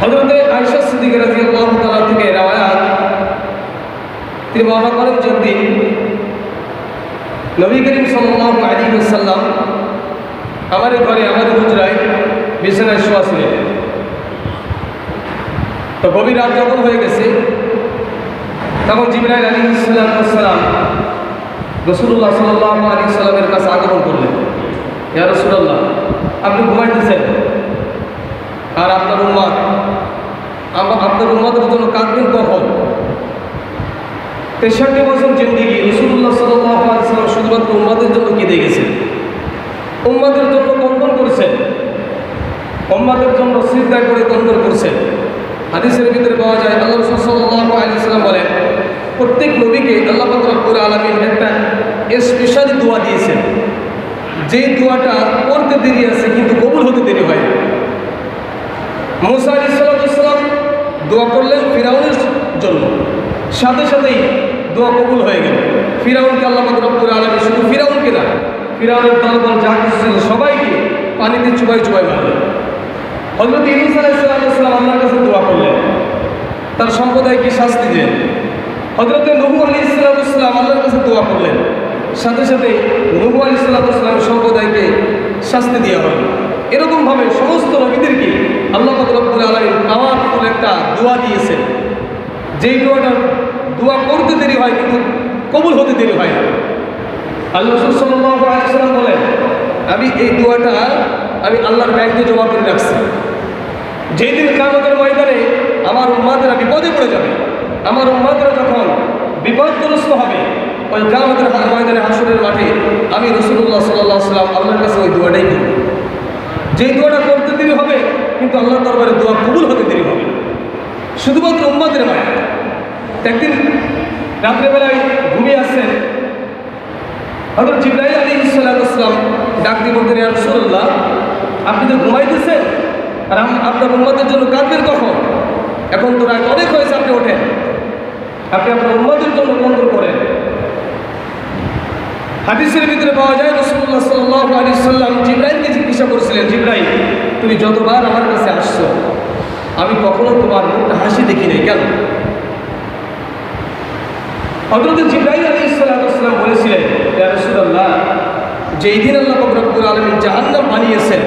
হযরত আয়েশা সিদ্দিকা রাদিয়াল্লাহু তাআলা থেকে রওয়ায়াত, তিনি বর্ণনা করেন যে একদিন নবী করিম সাল্লাল্লাহু আলাইহি ওয়াসাল্লাম আমার ঘরে, আমার হুজরায় বিছানায় শোয়া ছিলেন। তো গভীর রাত যখন হয়ে গেছে, তখন জিবরাইল আলাইহিস সালাম রাসূলুল্লাহ সাল্লাল্লাহু আলাইহি সাল্লামের কাছে আগমন করলেন। ইয়া রাসূলুল্লাহ, আপনি ঘুমাইতেছেন আর আপনার উম্মতের জন্য কাঁদবেন কখন? 63 বছর জিন্দেগি রাসূলুল্লাহ সাল্লাল্লাহু আলাইহি সাল্লাম শুধুমাত্র উম্মতের জন্য কেঁদে গেছেন, উম্মতের জন্য কন্দন করেছেন, উম্মতের জন্য সিজদায় পড়ে কন্দন করছেন। হাদিসের ভিতরে পাওয়া যায়, আল্লাহ রাসূল সাল্লাল্লাহু আলাইহি সাল্লাম বলেন, প্রত্যেক নবীকে আল্লাহ পাক রব্বুল আলামিন একটা স্পেশাল দোয়া দিয়েছেন, যেই দোয়াটা পড়তে দেরি আছে কিন্তু কবুল হতে দেরি হয় না। মুসা আলাইহিস সালাম দোয়া করলেন ফিরাউনের জন্য, সাথে সাথেই দোয়া কবুল হয়ে গেল। ফিরাউনকে আল্লাহ পাক রব্বুল আলামিন শুধু ফিরাউনকে না, ফিরাউনের দলবল যা কিছু ছিল সবাইকে পানিতে চুবাই চুবাই মারলেন। হযরত ইউনূস আলাইহিস সালাম আল্লাহর কাছে দোয়া করলেন, তার সম্প্রদায়কে শাস্তি দিলেন। হযরত নূহ আলাইহিস সালাম আল্লাহর কাছে দোয়া করলেন, সাথে সাথে নূহ আলাইহিস সালামের সম্প্রদায়কে শাস্তি দেওয়া হলো। এরকমভাবে সমস্ত নবীদেরকে আল্লাহ পাক রব্বুল আলামিন পাওয়ারফুল একটা দোয়া দিয়েছেন, যেই দোয়া করতে দেরি হয় কিন্তু কবুল হতে দেরি হয় না। আল্লাহ রাসূল সাল্লাল্লাহু আলাইহি সাল্লাম বলেন, আমি এই দোয়াটা আমি আল্লাহর ব্যাংকে জমা করে রাখছি। যেই দিন কিয়ামতের ময়দানে আমার উম্মতেরা বিপদে পড়ে যাবে, আমার উম্মতেরা যখন বিপদগ্রস্ত হবে, ওই কিয়ামতের ময়দানে হাসরের মাঠে আমি রাসূলুল্লাহ সাল্লাল্লাহু আলাইহি সাল্লাম আল্লাহর কাছে ওই দোয়াটাই করব। যেই দোয়াটা করতে দেরি হবে কিন্তু আল্লাহর দরবারে দোয়া কবুল হতে দেরি হবে, শুধুমাত্র উম্মতের মায়া। একদিন রাত্রেবেলায় ঘুমিয়ে আসছেন, হযরত জিবরাইল আলাইহিস সালাম ডাক দিয়ে বলতেন, ইয়া রাসূলুল্লাহ, আপনি তো ঘুমাইতেছেন আর আপনার উম্মতের জন্য কাঁদবেন কখন? এখন তো রাত অনেক হয়েছে, আপনি ওঠেন, আপনি আপনার উম্মতের জন্য কন্দন করেন। হাদিসের ভিতরে পাওয়া যায়, রাসূলুল্লাহ সাল্লাল্লাহু আলাইহি সাল্লাম জিবরাইলকে জিজ্ঞাসা করেছিলেন, জিবরাইল, তুমি যতবার আমার কাছে আসছো আমি কখনো তোমার মুখটা হাসি দেখি নাই, কেন? হযরত জিবরাইল আলাইহিস সালাম বলেছিলেন, ইয়া রাসূলুল্লাহ, যেই দিন আল্লাহ পাক রব্বুল আলামিন জাহান্নাম বানিয়েছেন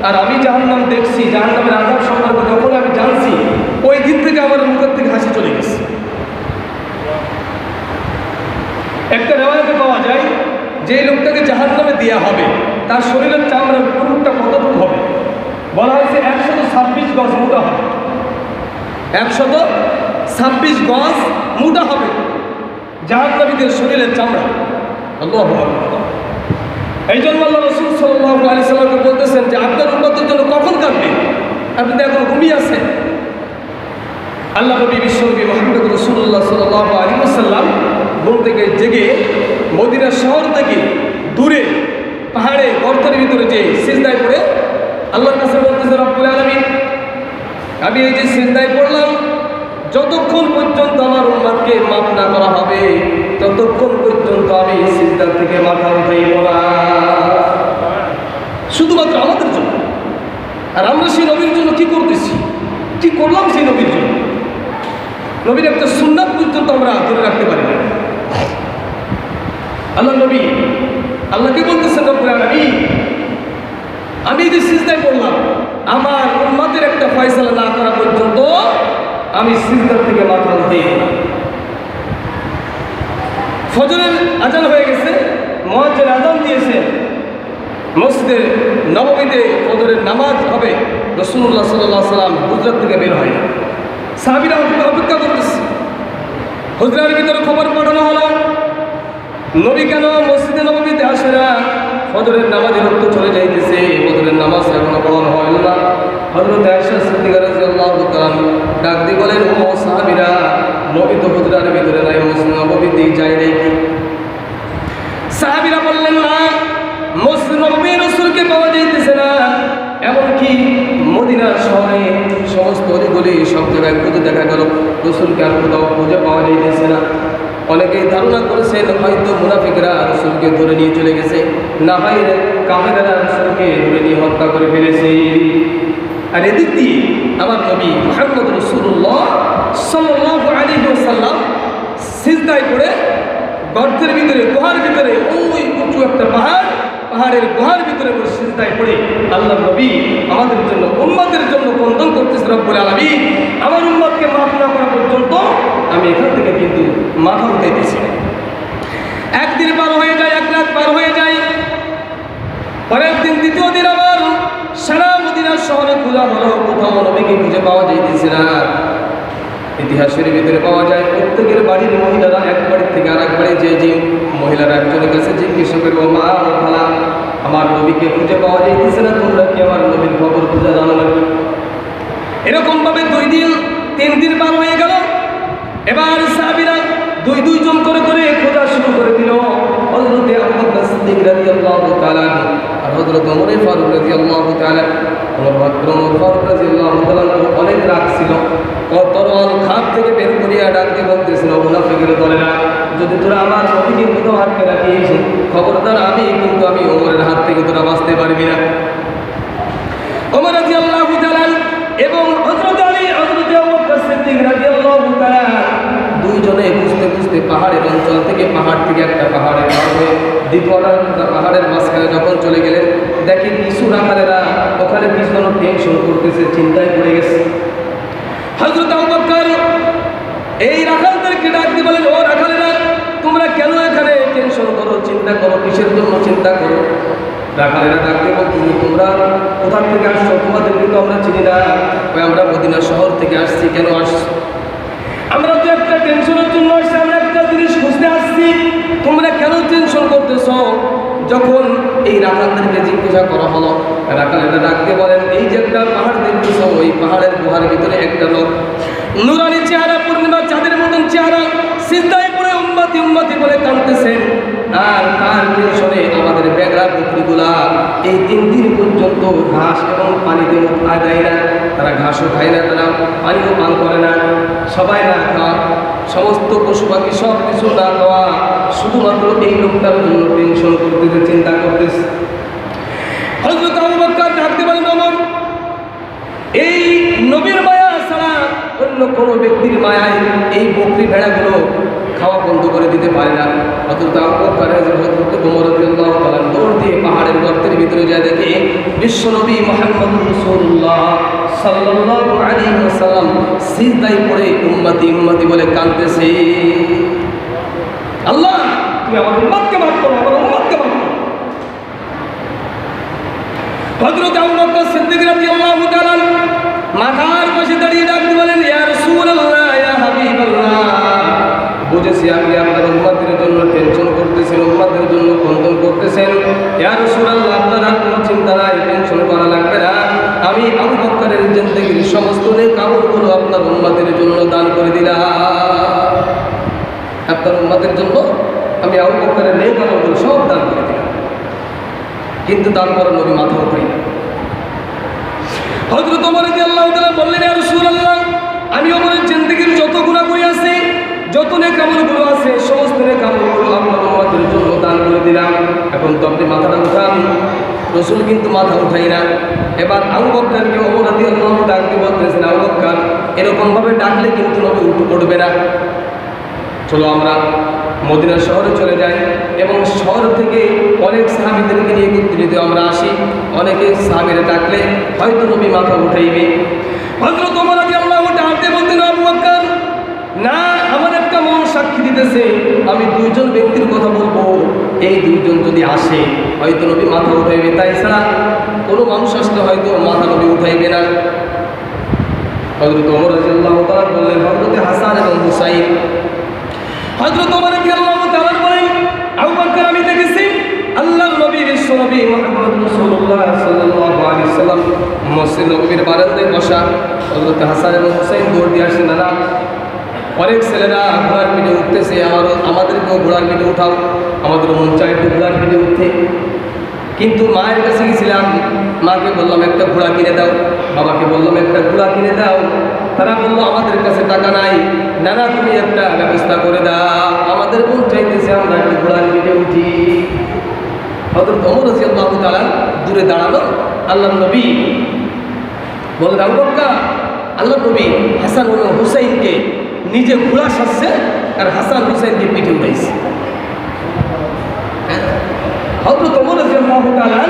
আর আমি জাহান্নাম দেখছি, জাহান্নামের আযাব সম্পর্কে যখন আমি জানছি, ওই দিন থেকে আমার মুখের থেকে হাসি চলে গেছে। একটা রিওয়ায়াতে পাওয়া যায়, যে লোকটাকে জাহান্নামে দেওয়া হবে তার শরীরের চামড়ার পুরুটা কতটুকু হবে? বলা হয়েছে 126 গজ মোটা হবে, 126 গজ মোটা হবে জাহান্নামীদের শরীরের চামড়া। আল্লাহু আকবার। এই জন্য আল্লাহ রাসূল সাল্লাল্লাহু আলাইহি সাল্লামকে বলতেছেন যে আপনার উম্মতের জন্য কখন কাঁদবেন? আপনি তো এখন ঘুমিয়ে আছেন। আল্লাহ নবী বিশ্বনবী মুহাম্মদ রাসূলুল্লাহ সাল্লাল্লাহু আলাইহি ওয়াসাল্লাম ঘুম থেকে জেগে মদিনা শহর থেকে দূরে পাহাড়ে গর্তের ভিতরে যে সিজদায় পড়ে আল্লাহর কাছে বলতেছে, রব্বুল আলামিন, আমি এই যে সিজদায় পড়লাম, যতক্ষণ পর্যন্ত আমার উম্মতকে মাফ না করা হবে ততক্ষণ পর্যন্ত আমি সিজদা থেকে মাথা উঠাইব না, শুধুমাত্র আমাদের জন্য। আর আমরা সেই নবীর জন্য কি করতেছি, কি করলাম সেই নবীর জন্য? নবীর একটা সুন্নাত পর্যন্ত আমরা ধরে রাখতে পারি না। আল্লাহ নবী আল্লাহকে বলতেছেন, রব্বুল আলামিন, আমি যে সিজদায় পড়লাম, আমার উম্মতের একটা ফয়সালা না করা পর্যন্ত আমি সিজদা থেকে মাথা উঠাইব না। ফজরের আজান হয়ে গেছে, মুয়াজ্জিন আজান দিয়েছে, মসজিদে নববীতে ফজরের নামাজ হবে, রাসূলুল্লাহ সাল্লাল্লাহু আলাইহি সাল্লাম হুজরাত থেকে বের হয় না। সাহাবীরা অপেক্ষা করতেছে। হুজরার ভিতরে খবর পাঠানো হলো, নবী কেন মসজিদে নববীতে আসে না? ফজরের নামাজের রক্ত চলে যাইতেছে, ফজরের নামাজ এখনো পড়ানো হয় না। হযরত আয়েশা সিদ্দিকা রাদিয়াল্লাহু তাআলা ডাক দিয়ে বলেন, ও সাহাবীরা, নবী তো হুজরার ভিতরে নাই, মসজিদ নববীতে যায় নাই। সাহাবীরা বললেন, না, মসজিদ নববী রাসূলকে পাওয়া যাইতেছে না। এমনকি মদিনা শহরে সমস্ত অলিগলি সব জায়গায় খুঁজে দেখা গেল, রাসূলকে আর কোথাও খুঁজে পাওয়া যাইতেছে না। অনেকেই ধারণা করেছেন হয়তো মুনাফিকরা রাসূলকে ধরে নিয়ে চলে গেছে, না হয় কাফেররা রাসূলকে ধরে নিয়ে হত্যা করে ফেলেছে। আর এদিক দিয়ে আমার নবী মুহাম্মদ রাসূলুল্লাহ সাল্লাল্লাহু আলাইহি ওয়াসাল্লাম সিজদায় করে গর্তের ভিতরে গুহার ভিতরে ওই উঁচু একটা পাহাড়ের গুহার ভিতরে সিজদায় পড়ে আল্লাহ নবী আমাদের জন্য উম্মতের জন্য বন্ধন করতেছে রব্বুল আলামিন আমার উম্মতকে মাফ না করা পর্যন্ত আমি এখান থেকে কিন্তু মাথা উঠাইতেছি না। একদিন পার হয়ে যায়, এক রাত পার হয়ে যায়, পরের দিন দ্বিতীয় দিন আবার সারা মদিনা শহরে খোঁজা হলো, কোথাও নবীকে খুঁজে পাওয়া যাইতেছে না। ইতিহাসের ভিতরে পাওয়া যায় প্রত্যেকের বাড়ির মহিলারা এক বাড়ির থেকে আর এক বাড়ি যে মহিলারা একজনের কাছে জিজ্ঞাসা করে, ও মা ও খালা, আমার নবীকে খুঁজে পাওয়া যাইতেছে না, তোমরা কি আমার নবীর খবর খুঁজে জানো না? এরকম ভাবে 2 দিন 3 দিন পার হয়ে গেল। এবার সাহাবীরা দুইজন করে খোঁজা শুরু করে দিল। হযরত আবু বকর সিদ্দিক রাদিয়াল্লাহু তাআলা আর হযরত ওমর ফারুক রাদিয়াল্লাহু তাআলা, ওমর ফারুক রাদিয়াল্লাহু তাআলা অনেক রাগ ছিল, তরোয়াল খাপ থেকে বের করিয়া ডাকতে বলতেছিল, মুনাফিকের দলেরা, যদি তোরা আমার নবীকে কোথাও আটকে রাখিস, খবরদার আমি ওমরের হাত থেকে তোরা বাঁচতে পারবি না। ওমর রাদিয়াল্লাহু তাআলা এবং হযরত আলী, হযরত আবু বকর সিদ্দিক রাদিয়াল্লাহু তাআলা দুইজনে খুঁজতে পাহাড়ের অঞ্চল থেকে একটা পাহাড়ে পার হয়ে দ্বিতীয় পাহাড়ের মাঝখানে যখন চলে গেলেন, দেখি কিছু রাখালেরা ওখানে পিছনে টেনশন করতেছে, চিন্তায় পড়ে গেছে। হযরত আবু বকর এই রাখালদেরকে ডাক দিয়ে বলেন, ও রাখালেরা, তোমরা কেন এখানে টেনশন করো, চিন্তা করো, কিসের জন্য চিন্তা করো? রাখালেরা ডাক দিয়ে বলতেছে, তোমরা কোথা থেকে আসছো? তোমাদেরকে তো আমরা চিনি না। আমরা মদিনা শহর থেকে আসছি। কেন আসছি? আমরা তো একটা টেনশনের জন্য আসছি, আমরা একটা জিনিস খুঁজতে আসছি, তোমরা কেন টেনশন করতেছ? যখন এই রাখালদেরকে জিজ্ঞাসা করা হলো, রাখালেরা ডাকতে বলেন, এই যে একটা পাহাড় দেখতেছ, ওই পাহাড়ের গুহার ভিতরে একটা লোক, নুরানি চেহারা, পূর্ণিমা চাঁদের মতন চেহারা, সিজদায় পড়ে উম্মতি উম্মতি বলে কাঁদতেছেন। আর তার টেনশনে আমাদের বেগড়া বকরিগুলা এই 3 দিন পর্যন্ত ঘাস এবং পানিতে মুখ দেয় না, তারা ঘাসও খায় না, তারা পানিও পান করে না, সবাই না খাওয়া, সমস্ত পশু পাখি সব কিছু না খাওয়া, শুধুমাত্র এই লোকটার জন্য টেনশন করতেছে, চিন্তা করতেছে। হযরত আবু বকর ডাকতে বলেন, ওমর, এই নবীর মায়া ছাড়া অন্য কোনো ব্যক্তির মায়ায় এই বকরি ভেড়াগুলো খাওয়া বন্ধ করে দিতে পারে না। হযরত আবু বকর হযরত ওমর রাদিয়াল্লাহু তাআলা দৌড় দিয়ে পাহাড়ের গর্তের ভিতরে যায়, দেখে বিশ্বনবী মুহাম্মদ রাসূলুল্লাহ সাল্লাল্লাহু আলাইহি ওয়াসাল্লাম সিজদায় পড়ে উম্মতি উম্মতি বলে কাঁদতেছে। আল্লাহ, তুমি আমার উম্মতকে মাফ করো, আমার উম্মতকে মাফ করো। হযরত আবু বকর সিদ্দিক রাদিয়াল্লাহু তাআলা মাথার পাশে দাঁড়িয়ে ডাকতে বলেন, ইয়া রাসূলুল্লাহ, ইয়া হাবিবাল্লাহ, বুঝেছি আপনি আপনার উম্মতের জন্য টেনশন করতেছেন, উম্মতের জন্য বন্ধন করতেছেন। ইয়া রাসূলুল্লাহ, আপনার আর কোনো চিন্তা নাই, টেনশন করা লাগবে না। আমি আবু বকরের জিন্দেগীর সমস্ত নেক আমলগুলো আপনার উম্মতের জন্য দান করে দিলাম। আপনার উম্মতের জন্য আমি আবু বকরের নেক আমলগুলো সব দান করে দিলাম। কিন্তু তারপর নবী মাথা উঠাই না। হযরত ওমর রাদিয়াল্লাহু তাআলা বললেন, ইয়া রাসূলুল্লাহ, আমি ওমরের জিন্দেগীর যত গুনাহ করে আছে, যত নেক আমলগুলো আছে, সমস্ত নেক আমলগুলো আপনার উম্মতের জন্য দান করে দিলাম। এখন তো আপনি মাথাটা উঠান। রাসূল কিন্তু মাথা উঠাই না। এবার আবু বকরকে ওমর রাদিয়াল্লাহু ডাকতে বলতেছেন, আবু বকর, এরকমভাবে ডাকলে কিন্তু নবী উঠে পড়বে না। চলো আমরা মদিনা শহরে চলে যাই এবং শহর থেকে অনেক সাহাবীদেরকে নিয়ে একত্রিত আমরা আসি। অনেকে সাহাবীরা ডাকলে হয়তো নবী মাথা উঠাইবে। হযরত ওমর রাদিয়াল্লাহু ডাকতে বলতেন, আবু বকর, না, আমার একটা মন সাক্ষী দিতেছে, আমি 2 জন ব্যক্তির কথা বলবো, এই 2 জন যদি আসে হয়তো নবী মাথা উঠাইবে, তাই ছাড়া কোনো মানুষ আসলে হয়তো মাথা নবী উঠাইবে না। হযরত ওমর রাদিয়াল্লাহু তাআলা বললেন, হযরত হাসান এবং হুসাইন। হযরত ওমর রাদিয়াল্লাহু তাআলা বলেন, আবু বকর, আমি দেখেছি আল্লাহর নবী বিশ্বনবী মুহাম্মদ রাসূলুল্লাহ সাল্লাল্লাহু আলাইহি ওয়াসাল্লাম মসজিদ নববীর বারান্দায় বসা। হযরত হাসান এবং হুসাইন দৌড় দিয়ে আসেন, না, অনেক ছেলেরা ঘোড়ার পিঠে উঠতেছে, আমাদেরকেও ঘোড়ার পিঠে উঠাও, আমাদের মন চায় একটু ঘোড়ার পিঠে উঠতে। কিন্তু মায়ের কাছে গেছিলাম, মাকে বললাম একটা ঘোড়া কিনে দাও, বাবাকে বললাম একটা ঘোড়া কিনে দাও, তারা বললো আমাদের কাছে টাকা নাই। না, তুমি একটা ব্যবস্থা করে দাও, আমাদের মন চাইতেছে আমরা একটু ঘোড়ার পিঠে উঠি। হযরত ওমর রাদিয়াল্লাহু তাআলা দূরে দাঁড়ালো, আল্লাহর নবী বলে আবু বকর, আল্লাহ নবী হাসান ও হুসাইনকে নিজে ঘোড়া সাজছে আর হাসান হুসাইনকে পিঠে উঠাইছে। হযরত ওমর রাদিয়াল্লাহু তাআলা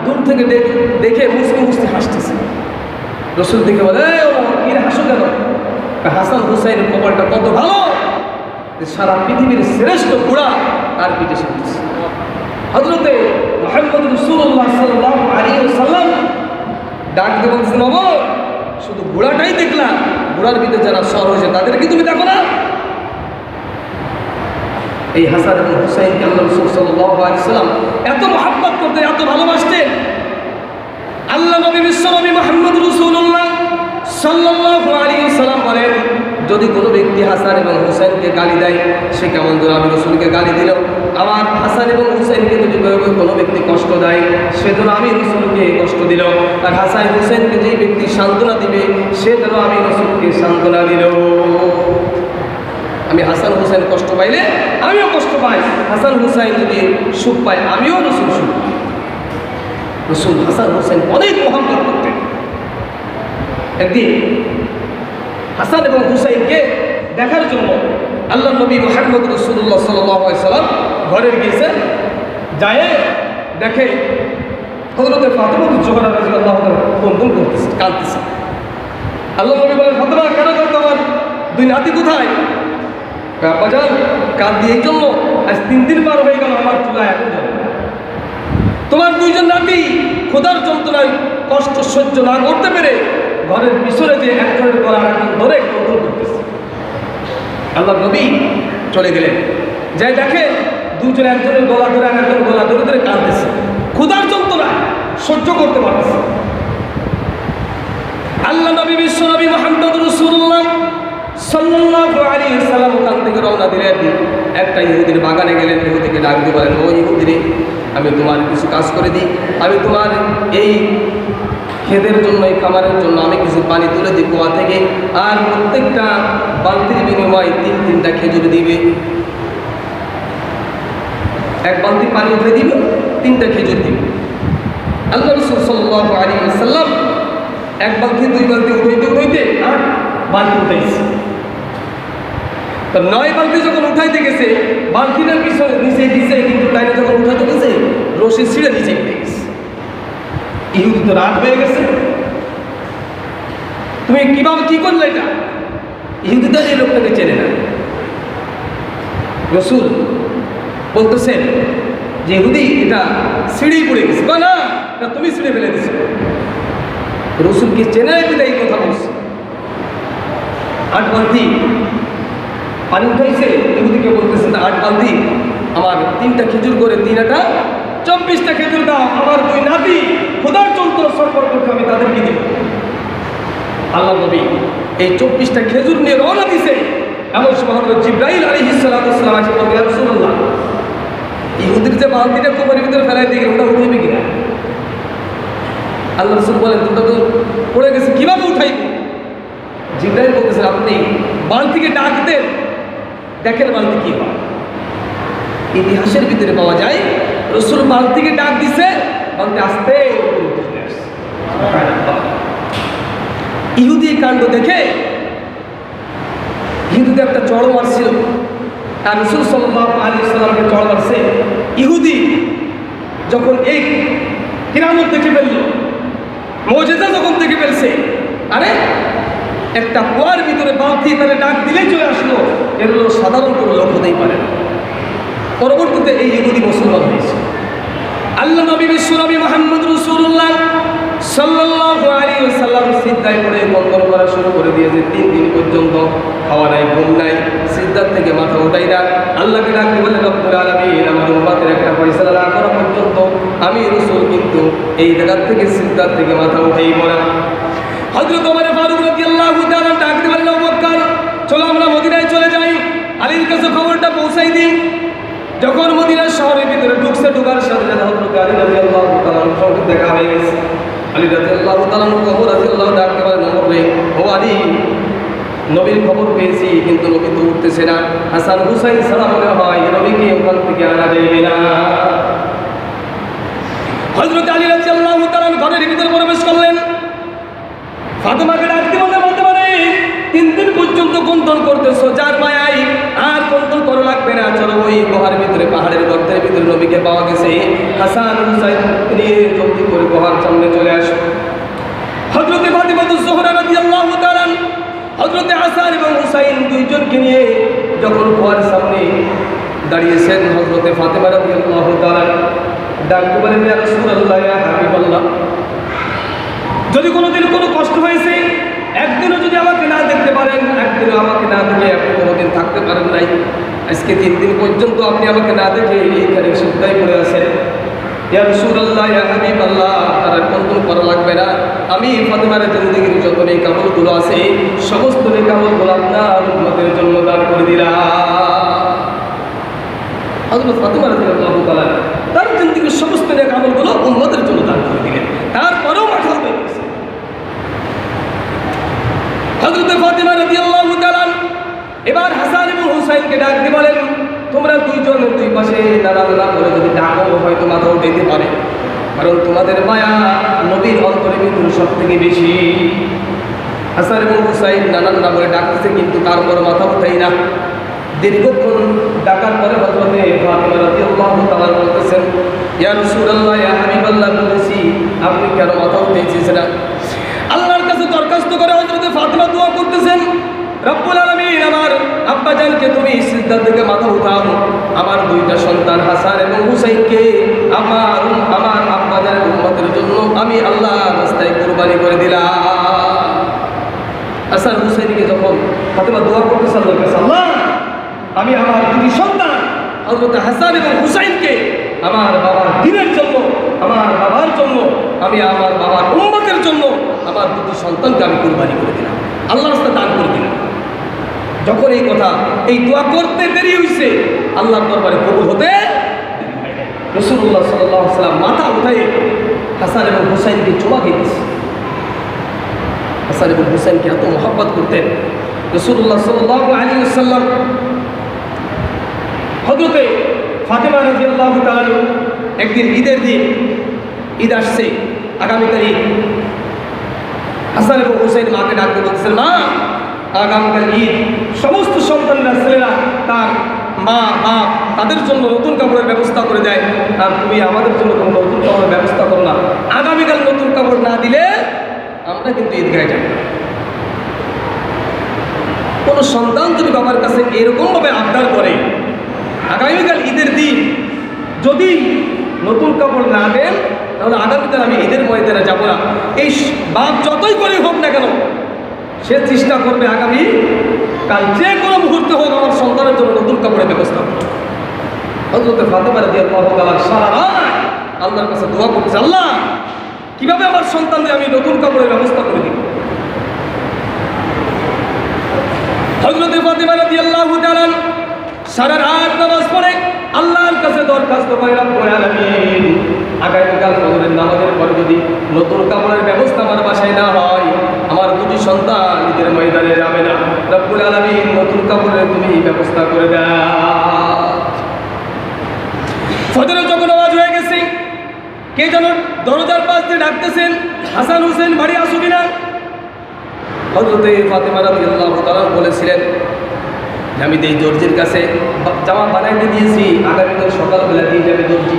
দূর থেকে দেখে মুসকি মুসকি হাসতেছে। রাসূল দেখে বলে, এই ওমর, কি হাসো কেন? হাসান হুসাইনের কপালটা কত ভালো যে সারা পৃথিবীর শ্রেষ্ঠ ঘোড়া তার পিঠে সাজতেছে। হযরতে মুহাম্মদ রাসূলুল্লাহ সাল্লাল্লাহু আলাইহি ওয়াসাল্লাম ডাক দিয়ে বলতেছেন, ওমর, শুধু ঘোড়াটাই দেখলাম, ঘোড়ার ভিতরে যারা সর হয়েছে তাদেরকে তুমি দেখো না? এই হাসান এবং হুসাইনকে আল্লাহ রাসূল সাল্লাল্লাহু আলাইহি ওয়াসাল্লাম এত মহব্বত করতেন, এত ভালোবাসতেন। আল্লাহ নবী বিশ্বনবী মুহাম্মদ রাসূলুল্লাহ সাল্লাল্লাহু আলাইহি ওয়াসাল্লাম বলেন, যদি কোনো ব্যক্তি হাসান এবং হুসাইনকে গালি দেয়, সে কেমন যেন আমি রাসূলকে গালি দিল। আমার হাসান এবং হুসাইনকে যদি কোনো ব্যক্তি কষ্ট দেয়, সে যেন আমি রাসূলকে কষ্ট দিল। আর হাসান হুসাইনকে যেই ব্যক্তি সান্ত্বনা দিবে, সে যেন আমি রাসূলকে সান্ত্বনা দিল। আমি হাসান হুসাইন কষ্ট পাইলে আমিও কষ্ট পাই, হাসান হুসাইন যদি সুখ পায় আমিও রাসূল সুখ পাই। রাসূল হাসান হুসাইন অনেক মহব্বত করতেন। একদিন হাসান এবং হুসাইনকে দেখার জন্য আল্লাহ নবী মুহাম্মদ রাসূলুল্লাহ সাল্লাল্লাহু আলাইহি ওয়াসাল্লাম ঘরে গিয়েছেন। যায় দেখে হযরতে ফাতিমা জোহরা রাদিয়াল্লাহু তাআলা কন্দন করতেছে, কাঁদতেছে। আল্লাহ নবী বলেন, ফাতিমা, কেন কাঁদো? তোমার দুই নাতি কোথায়? বাজান, কাঁদি এই জন্য আজ 3 দিন পার হয়ে গেল আমার চুলায় এখন জ্বলে না। তোমার দুইজন নাতি ক্ষুধার যন্ত্রণায় কষ্ট সহ্য না করতে পেরে ঘরের পিছনে যে একজনের গলা আরেকজন ধরে কন্দন করতেছে। আল্লাহ নবী চলে গেলেন, যাই দেখে দুজন একজনের গলা ধরে আরেকজন গলা ধরে ধরে কাঁদতেছে, ক্ষুধার যন্ত্রণা সহ্য করতে পারতেছে। আল্লাহ নবী বিশ্বনবী মুহাম্মদ রাসূলুল্লাহ সাল্লাল্লাহু আলাইহি ওয়াসাল্লাম ওখান থেকে রওনা দিলেন। একটা ইহুদির বাগানে গেলেন, ইহুদিকে ডাক দিয়ে বলেন, ও ইহুদিরে, আমি তোমার কিছু কাজ করে দিই, আমি তোমার এই খেতের জন্য, এই খামারের জন্য আমি কিছু পানি তুলে দিই কুয়া থেকে, আর প্রত্যেকটা বালতির বিনিময়ে 3টা খেজুর দিবে। এক বালতি পানি উঠে দিবে, 3টা খেজুর দিবে। আল্লাহ রাসূল সাল্লাল্লাহু আলাইহি ওয়াসাল্লাম এক বালতি 2 বালতি উঠাইতে 8 বালতি উঠাইছে। তো 9 বালতি যখন উঠাইতে গেছে, বালতিটার পিছনে নিচে দিছে, কিন্তু তাইলে যখন উঠাইতে গেছে রশি ছিঁড়ে নিচে পড়ে গেছে। ইহুদি তো রাগ হয়ে গেছে, তুমি কিভাবে কি করলে এটা? ইহুদি তো এই লোকটাকে চেনে না। রাসূল বলতেছেন যে ইহুদি এটা ছিঁড়েই পড়ে গেছে। না, তুমি ছিঁড়ে ফেলে দিছো। রাসূলকে চেনে না, এই কথা বলছে। 8 বালতি পানি উঠাইছে, ইহুদিকে বলতেছে, 8 বালতি আমার 3টা খেজুর করে 3টা 24টা খেজুর দাও, আমার 2 নাতি ক্ষুধার যন্ত্রণা সফর করতে আমি তাদেরকে দেব। আল্লাহ নবী এই 24টা খেজুর নিয়ে রওনা দিছে। এমন সময় হযরত জিবরাইল আলাইহিস সালাতু ওয়াস সালাম এসে বললেন, ইয়া রাসূলুল্লাহ, ইহুদির যে বালতিটা কুমারের ভিতরে ফেলাই দিয়ে ওটা উঠাইবে কিনা? আল্লাহ রাসূল বলেন, তোমরা তো পড়ে গেছে, কিভাবে উঠাইব? জিবরাইল বলতেছেন, আপনি বালতিকে ডাক দেন, দেখেন বালতি কি হয়। ইতিহাসের ভিতরে পাওয়া যায় রাসূল বালতিকে ডাক দিছে, বালতি আস্তে চলে আসছে। ইহুদি কাণ্ড দেখে ইহুদিতে একটা চড় মারছিল, আর রাসূল সাল্লাল্লাহু আলাইহি ওয়াসাল্লামকে চড় মারছে। ইহুদি যখন এই কিরামত দেখে ফেলল, মুজিজা যখন দেখে ফেলছে, আরে একটা কুয়ার ভিতরে বালতি তারা ডাক দিলেই চলে আসলো, এগুলো সাধারণ কোনো লোক হতেই পারে না। পরবর্তীতে এই ইহুদি মুসলমান হয়েছে। আল্লাহ নবী বিশ্বনবী মুহাম্মদ রাসূলুল্লাহ সাল্লাল্লাহু আলাইহি ওয়াসাল্লাম সিজদায় পড়ে বন্দন করা শুরু করে দিয়েছে। 3 দিন পর্যন্ত খাওয়া নাই, ঘুম নাই, সিজদার থেকে মাথা উঠাই না। আল্লাহকে ডাকতে বলে, রব্বুল আলামিন, আমার উম্মতের একটা ফয়সালা না করা পর্যন্ত আমি রাসূল কিন্তু এই জায়গা থেকে সিজদার থেকে মাথা উঠাইব না। হযরত ওমর ফারুক রাদিয়াল্লাহু তাআলা ডাকতে বললেন, আবু বকর, চলো আমরা মদিনায় চলে যাই, আলীর কাছে খবরটা পৌঁছাই দিই। যখন মদিনার শহরের ভিতরে ঢুকার সাথে সাথে হযরত আলী রাদিয়াল্লাহু তাআলার সঙ্গে দেখা হয়ে গেছে। আলী রাদিয়াল্লাহু তাআলা ওমর রাদিয়াল্লাহু ডাকতে বলেন, ওমর রে, ও আলী, নবীর খবর পেয়েছি, কিন্তু নবী তো উঠতেছে না। হাসান হুসাইন ছাড়া মনে হয় নবীকে ওখান থেকে আনা যাবে না। হযরত আলী রাদিয়াল্লাহু তাআলা ঘরের ভিতরে প্রবেশ করলেন। ফাতেমাকে ডাকতে বলতে পারে 3 দিন পর্যন্ত কন্তন করতেছো, যার মায়াই আর কন্তন করা লাগবে না, চলো ওই গুহার ভিতরে, পাহাড়ের গর্তের ভিতরে নবীকে পাওয়া গেছে, হাসান হুসাইন নিয়ে জলদি করে গুহার সামনে চলে আসো। হযরতে ফাতিমাতুজ জোহরা রাদিয়াল্লাহু তাআলা হযরতে হাসান এবং হুসাইন দুইজনকে নিয়ে যখন গুহার সামনে দাঁড়িয়েছেন, হযরতে ফাতিমা রাদিয়াল্লাহু তাআলা ডাকতে বলেন, ইয়া রাসূলুল্লাহ, ইয়া হাবিবাল্লাহ, যদি কোনোদিন কোনো কষ্ট হয়েছে, একদিনও যদি আমাকে না দেখতে পারেন, একদিনও আমাকে না দেখে আপনি কোনোদিন থাকতে পারেন নাই, আজকে 3 দিন পর্যন্ত আপনি আমাকে না দেখে এইখানে সিজদায় পড়ে আছেন, ইয়া রাসূলুল্লাহ, ইয়া হাবিবাল্লাহ, তার কন্তন করা লাগবে না, আমি ফাতিমার জিন্দেগির যত নেক আমলগুলো আছে সমস্ত নেক আমলগুলো আপনার উম্মতের জন্য দান করে দিলাম। হযরত ফাতিমা রাদিয়াল্লাহু তাআলা তার জিন্দেগির সমস্ত নেক আমলগুলো উম্মতের জন্য দান করে দিলেন, তারপরেও মাথা হয়ে গেছে। হযরত ফাতিমা রাদিয়াল্লাহু তাআলা এবার হাসান এবং হুসাইনকে ডাক দিয়ে বলেন, তোমরা দুইজন দুই পাশে নাড়াচাড়া করে যদি ডাকো হয়তো মাথা উঠাইতে পারে, কারণ তোমাদের মায়া নবীর অন্তরে ভিতরে সব থেকে বেশি। হাসান এবং হুসাইন নানান নামে ডাকতেছে, কিন্তু তারপর মাথা উঠাই না। দীর্ঘক্ষণ ডাকার পরে হযরতে ফাতিমা রাদিয়াল্লাহু তাআলা বলতেছেন, ইয়া রাসূলুল্লাহ, ইয়া হাবিবাল্লাহ, বলেছি আপনি কেন মাথা উঠাইছেন না? আল্লাহর কাছে দরখাস্ত করে হযরতে ফাতিমা দোয়া করতেছেন, রব্বুল আলামিন, আমার আব্বাজানকে তুমি সিজদা থেকে মাথা উঠাও, আমার 2টা সন্তান হাসান এবং হুসাইনকে আমার আব্বাজানের উম্মতের জন্য আমি আল্লাহর রাস্তায় কুরবানি করে দিলাম। হাসান হুসাইনকে যখন ফাতিমা দোয়া করতেছে আল্লাহর কাছে, আল্লাহ, আমি আমার 2টি সন্তান হযরত হাসান এবং হুসাইনকে আমার বাবার দ্বীনের জন্য, আমার বাবার জন্য, আমি আমার বাবার উম্মতের জন্য আমার 2টি সন্তানকে আমি কুরবানি করে দিলাম, আল্লাহর রাস্তায় দান করে দিলাম। যখন এই কথা, এই দোয়া করতে দেরি হয়েছে, আল্লাহর দরবারে কবুল হতে রাসূলুল্লাহ সাল্লাল্লাহু আলাইহি ওয়াসাল্লাম মাথা উঠাই হাসান এবং হুসাইনকে চুমা খেয়েছে। হাসান এবং হুসাইনকে এত মহব্বত করতেন রাসূলুল্লাহ সাল্লাল্লাহু আলাইহি ওয়াসাল্লাম। হযরতে ফাতিমা রাদিয়াল্লাহু তাআলা একদিন ঈদের দিন, ঈদ আসছে আগামীকাল ঈদ, হাসান এবং হুসাইন মাকে ডাকতে বলতেছেন, মা, আগামীকাল ঈদ, সমস্ত সন্তানরা, ছেলেরা তার মা বাপ তাদের জন্য নতুন কাপড়ের ব্যবস্থা করে দেয়, আর তুমি আমাদের জন্য কোনো নতুন কাপড়ের ব্যবস্থা করো না, আগামীকাল নতুন কাপড় না দিলে আমরা কিন্তু ঈদগাহে যাব না। কোনো সন্তান যদি বাবার কাছে এরকমভাবে আবদার করে, আগামীকাল ঈদের দিন যদি নতুন কাপড় না দেন, তাহলে আগামীকাল আমি ঈদের ময়দানে যাব না, এই বাপ যতই করে হোক না কেন সে চেষ্টা করবে আগামী কাল যে কোনো মুহূর্তে হোক আমার সন্তানের জন্য নতুন কাপড়ের ব্যবস্থা করবে। হযরত ফাতিমা রাদিয়াল্লাহু তাআলা সারা রাত আল্লাহর কাছে দোয়া করতেছে, আল্লাহ, কিভাবে আমার সন্তানদের আমি নতুন কাপড়ের ব্যবস্থা করে দিব। হযরত ফাতিমা রাদিয়াল্লাহু তাআলা সারা রাত নামাজ পড়ে আল্লাহর কাছে দরখাস্ত করে, রব্বুল আলামিন, আগামীকাল ফজরের নামাজের পরে যদি নতুন কাপড়ের ব্যবস্থা আমার বাসায় না হয়, আমার 2টি সন্তান ঈদের ময়দানে যাবে না, রব্বুল আলামিন, নতুন কাপড়ের তুমি ব্যবস্থা করে দাও। ফজরের যখন আওয়াজ হয়ে গেছে, কে যেন দরজার পাশ দিয়ে ডাকতেছেন, হাসান হুসেন বাড়ি আসো কিনা। হযরতে ফাতিমা রাদিয়াল্লাহু তাআলা বলেছিলেন, আমি এই দর্জির কাছে জামা বানাইতে দিয়েছি, আগামীকাল সকালবেলা দিয়ে যাবে দর্জি।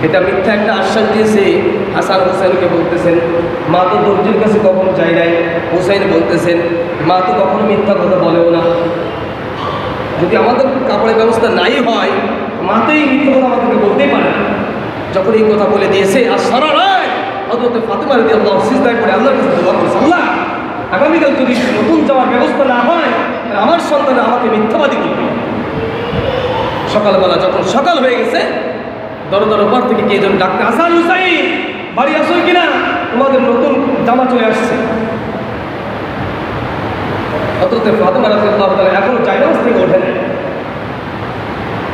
এটা মিথ্যা একটা আশ্বাস দিয়েছে। হাসান হুসাইনকে বলতেছেন, মা তো দর্জির কাছে কখনো যায় নাই। হুসাইন বলতেছেন, মা তো কখনো মিথ্যা কথা বলেও না, যদি আমাদের কাপড়ের ব্যবস্থা নাই হয়, মা তো এই মিথ্যা কথা আমাদেরকে বলতেই পারে না। যখন এই কথা বলে দিয়েছে, আর সারা রাত হযরত ফাতিমা রাদিয়াল্লাহু আনহা সিজদায় পড়ে আল্লাহর কাছে দোয়া করেছে, আল্লাহ, আগামীকাল যদি নতুন যাওয়ার ব্যবস্থা না হয়, আমার সন্তান আমাকে মিথ্যাবাদী করবে। সকালবেলা যখন সকাল হয়ে গেছে, দরজার ওপর থেকে কে যেন ডাকতে, হাসান হুসাইন বাড়ি আসো কিনা, তোমাদের নতুন জামা চলে আসছে। হযরত ফাতিমা রাদিয়াল্লাহু তাআলা এখনো জায়নামাজ থেকে ওঠে নাই।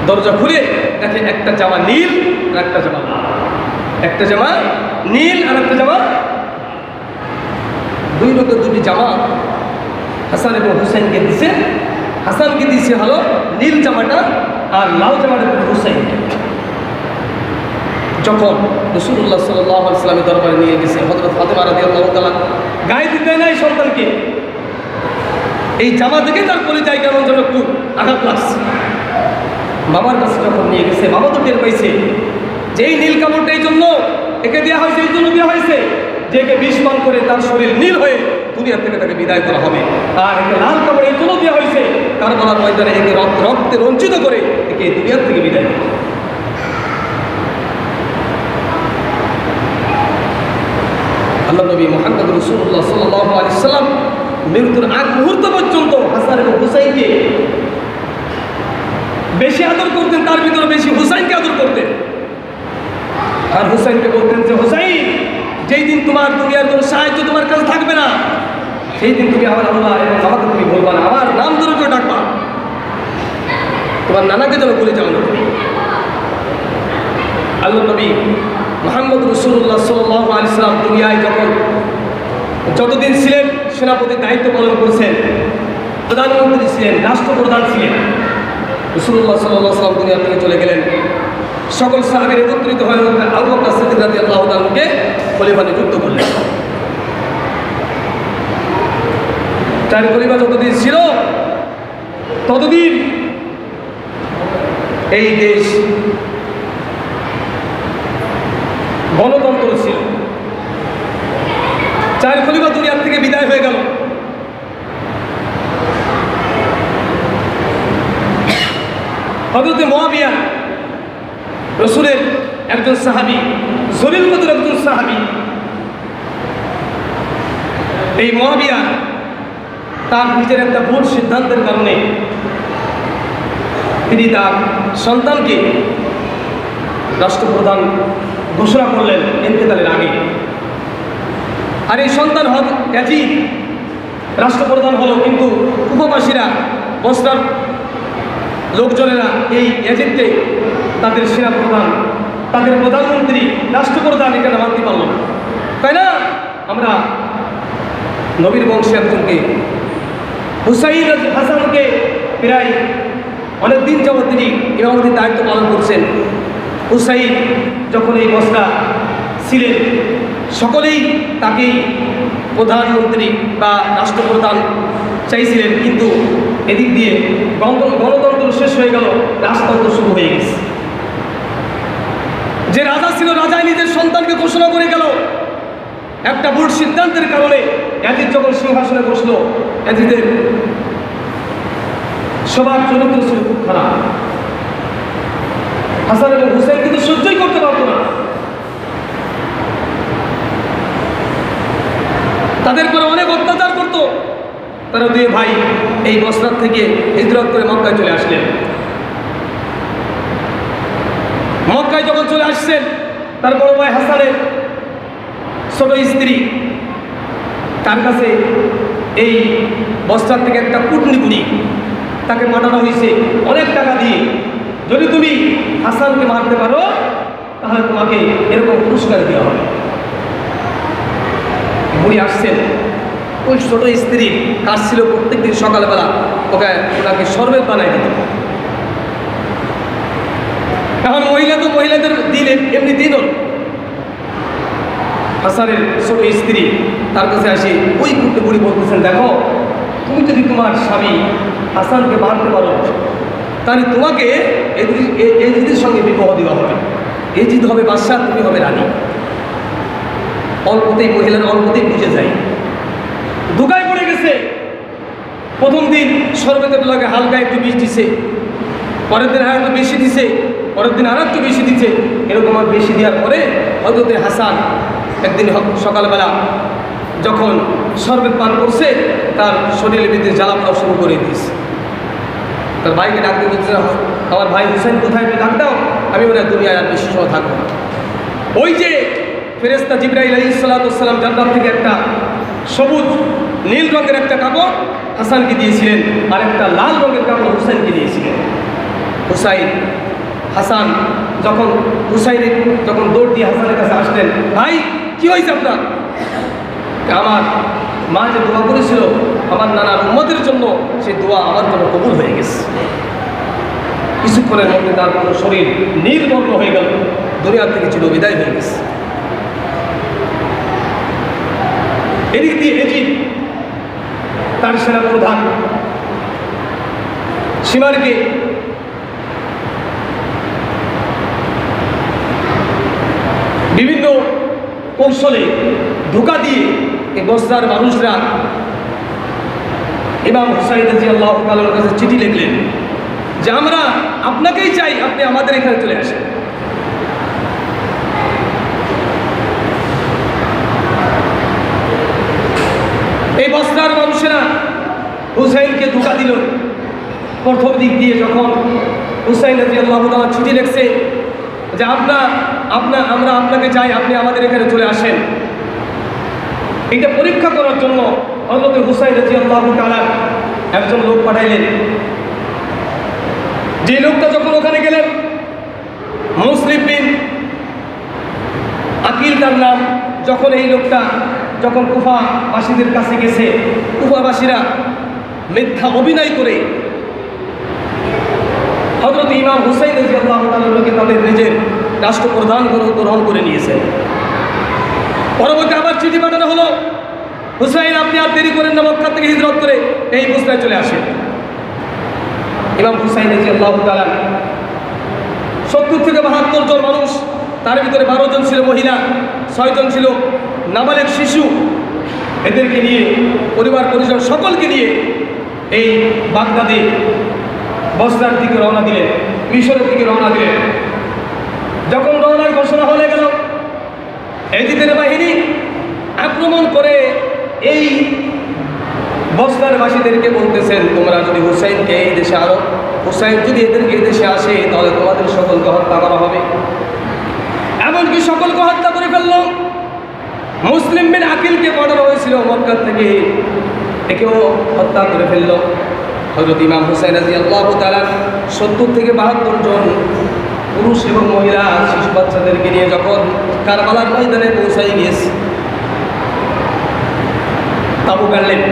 দরজা খুলে দেখে একটা জামা নীল আর একটা জামা লাল, একটা জামা নীল আর একটা জামা, 2 লোকের 2টি জামা হাসান এবং হুসাইনকে দিছে। হাসানকে দিছে হলো নীল জামাটা, আর লাল জামাটা হুসাইনকে। যখন রাসূলুল্লাহ সাল্লাল্লাহু আলাইহি ওয়াসাল্লামের দরবারে নিয়ে গেছে, হযরত ফাতেমা রাদিয়াল্লাহু তাআলা গায়ে দিতে নাই সন্তানকে। এই জামা থেকে তার কলিজায় কেমন যেন একটু আঘাত লাগছে। মামার কাছে যখন নিয়ে গেছে, মামা তো টের পাইছে যে এই নীল কাপড়টা এই জন্য একে দেওয়া হয়েছে, এই জন্য দেওয়া হয়েছে যে একে বিষ পান করে তার শরীর নীল হয়ে দুনিয়া থেকে তাকে বিদায় করা হবে। আর একে লাল কাপড় এই জন্য দেওয়া হয়েছে কারবালার ময়দানে একে রক্তে রঞ্জিত করে একে দুনিয়া থেকে বিদায় করা। আল্লাহ নবী মুহাম্মদ রাসূলুল্লাহ সাল্লাল্লাহু আলাইহি ওয়াসাল্লাম মৃত্যুর আগ মুহূর্ত পর্যন্ত হাসান এবং হুসাইনকে বেশি আদর করতেন, তার ভিতরে বেশি হুসাইনকে আদর করতেন। আর হুসাইনকে বলতেন যে হুসাইন, যেই দিন তোমার দুনিয়ার কোনো সাহায্য তোমার কাছে থাকবে না, সেই দিন তুমি আমার আল্লাহ এবং আমাকে তুমি বলবা না, আমার নাম ধরে করে ডাকবা, তোমার নানাকে যেন বলে যাও না তুমি। আল্লাহ নবী মুহাম্মদ রাসূলুল্লাহ সাল্লাল্লাহু আলাইহি ওয়াসাল্লাম দুনিয়ায় যতদিন ছিলেন সেনাপতির দায়িত্ব পালন করেছেন, প্রধানমন্ত্রী ছিলেন, রাষ্ট্রপ্রধান ছিলেন। রাসূলুল্লাহ সাল্লাল্লাহু আলাইহি ওয়াসাল্লাম দুনিয়া থেকে চলে গেলেন। সকল সাহাবীরা একত্রিত হয়ে আবু বকর সিদ্দিক রাদিয়াল্লাহু তাআলাকে খলিফা নিযুক্ত করলেন। চার খলিফা যতদিন ছিল ততদিন এই দেশ গণতন্ত্র ছিল। চার খলিফা দুনিয়ার থেকে বিদায় হয়ে গেল। হযরত মুআবিয়া রাসূলের একজন সাহাবী, জলিল কদর একজন সাহাবী। এই মুআবিয়া তার নিজের একটা ভুল সিদ্ধান্তের কারণে তিনি তার সন্তানকে রাষ্ট্রপ্রধান ঘোষণা করলেন ইন্তেকালের আগে। আর এই সন্তান ইয়াজিদ রাষ্ট্রপ্রধান হলো, কিন্তু কুফাবাসীরা, বসরার লোকজনেরা এই ইয়াজিদকে তাদের সেনাপ্রধান, তাদের প্রধানমন্ত্রী, রাষ্ট্রপ্রধান এখানে মানতে পারল না, তাই না? আমরা নবীর বংশে একজনকে হুসাইন হাসানকে প্রায় অনেক দিন যাবৎ তিনি ইমামতির দায়িত্ব পালন করছেন। হুসাইন যখন এই বসরা ছিলেন সকলেই তাকেই প্রধানমন্ত্রী বা রাষ্ট্রপ্রধান চাইছিলেন, কিন্তু এদিক দিয়ে গণতন্ত্র শেষ হয়ে গেল, রাজতন্ত্র শুরু হয়ে গেছে। যে রাজা ছিল, রাজাই নিজের সন্তানকে ঘোষণা করে গেল একটা ভুল সিদ্ধান্তের কারণে। ইয়াজিদ যখন সিংহাসনে বসলো, ইয়াজিদের স্বভাব চরিত্র ছিল খুব খারাপ। হাসান এবং হুসাইন কিন্তু সহ্যই করতে পারত না, তাদের পরে অনেক অত্যাচার করত। তারা দুই ভাই এই বসরা থেকে হিজরত করে মক্কায় চলে আসলেন। মক্কায় যখন চলে আসছেন, তার বড় ভাই হাসানের ছোট স্ত্রী, তার কাছে এই বস্তার থেকে একটা কুটনি বুড়ি, তাকে পাঠানো হয়েছে অনেক টাকা দিয়ে, যদি তুমি হাসানকে মারতে পারো তাহলে তোমাকে এরকম পুরস্কার দেওয়া হবে। বুড়ি আসছেন, ওই ছোট স্ত্রী কাজ ছিল প্রত্যেক দিন সকালবেলা ওনাকে শরবত বানাই দিত। এখন মহিলা তো মহিলাদের দিন এমনি দিন হল। হাসানের ছোট স্ত্রী তার কাছে আসে, ওই কুটনি বুড়ি বলতেছেন, দেখো তুমি যদি তোমার স্বামী হাসানকে মারতে পারো তাহলে তোমাকে এজিদের সঙ্গে বিবাহ দেওয়া হবে। এজিদ হবে বাদশাহ, তুমি হবে রানী। অল্পতেই মহিলার অল্পতেই বুঝে যায়, ধোঁকায় পড়ে গেছে। প্রথম দিন শরবতের লাগে হালকা একটু বিষ দিছে, পরের দিন আর একটু বেশি দিছে, পরের দিন আর একটু বেশি দিচ্ছে। এরকম আর বেশি দেওয়ার পরে হযরত হাসান একদিন সকালবেলা যখন শরবত পান করছে, তার শরীরের ভিতরে জ্বালা পোড়া শুরু করে দিয়েছে। তার ভাইকে ডাক দিয়ে বলছে, আমার ভাই হুসাইন কোথায়, তুমি ডাক দাও, আমি মনে হয় দুনিয়ায় আর বেশি সময় থাকবো না। ওই যে ফেরেশতা জিবরাইল আলাইহিস সালাম জান্নাত থেকে একটা সবুজ নীল রঙের একটা কাপড় হাসানকে দিয়েছিলেন, আর একটা লাল রঙের কাপড় হুসাইনকে দিয়েছিলেন। হাসান যখন দৌড় দিয়ে হাসানের কাছে আসলেন, ভাই কি হয়েছে আপনার? আমার মা যে দোয়া করেছিল আমার নানার উম্মতের জন্য, সেই দোয়া আমার জন্য কবুল হয়ে গেছে। কিছুক্ষণের মধ্যে তার পুরো শরীর নীলবর্ণ হয়ে গেল, দুনিয়া থেকে চিরবিদায় হয়ে গেছে। এদিক দিয়ে ইজিপ্ট তার সেনা প্রধান সীমারকে বিভিন্ন কৌশলে ধোঁকা দিয়ে এই বসরার মানুষরা ইমাম হুসাইন রাদিয়াল্লাহু তাআলার কাছে চিঠি লিখলেন যে আমরা আপনাকেই চাই, আপনি আমাদের এখানে চলে আসেন। এই বসরার মানুষেরা হুসাইনকে ধোঁকা দিল। প্রথম দিক দিয়ে যখন হুসাইন রাদিয়াল্লাহু তাআলা চিঠি লিখছে যে আমরা আপনাকে চাই, আপনি আমাদের এখানে চলে আসেন, এটা পরীক্ষা করার জন্য হযরত হুসাইন রাদিয়াল্লাহু তাআলা একজন লোক পাঠাইলেন। যে লোকটা যখন ওখানে গেলেন, মুসলিম বিন আকিল তার নাম, যখন এই লোকটা যখন কুফাবাসীদের কাছে গেছে, কুফাবাসীরা মিথ্যা অভিনয় করে হযরত ইমাম হুসাইন রাদিয়াল্লাহু তাআলাকে তাদের নিজের রাষ্ট্রপ্রধান গ্রহণ করে নিয়েছেন। পরবর্তী আবার চিঠি পাঠানো হলো, হুসাইন আপনি আর দেরি করেন না, মক্কা থেকে হিজরত করে এই বসরায় চলে আসেন। ইমাম হুসাইন রাদিয়াল্লাহু তাআলা 70 থেকে 72 জন মানুষ, তার ভিতরে 12 জন ছিল মহিলা, 6 জন ছিল নাবালেগ শিশু, এদেরকে নিয়ে পরিবার পরিজন সকলকে নিয়ে এই বাগদাদে বসরার দিকে রওনা দিলেন, মিশরের দিকে রওনা দিলেন। যখন রওনার ঘোষণা হয়ে গেল, এজিদের বাহিনী আক্রমণ করে এই বসরার বাসীদেরকে বলতেছেন তোমরা যদি হুসাইনকে এই দেশে আনো, হুসাইন যদি এদেরকে এই দেশে আসে তাহলে তোমাদের সকলকে হত্যা করা হবে। এমনকি সকলকে হত্যা করে ফেলল। মুসলিম বিন আকিলকে পাঠানো হয়েছিল মক্কা থেকে, একেও হত্যা করে ফেলল। হযরত ইমাম হুসাইন রাদিয়াল্লাহু তাআলা 70 থেকে 72 জন পুরুষ এবং মহিলা শিশু বাচ্চাদেরকে নিয়ে যখন কারবালার ময়দানে পৌঁছাই গিয়েছে, তাবু গাড়লেন।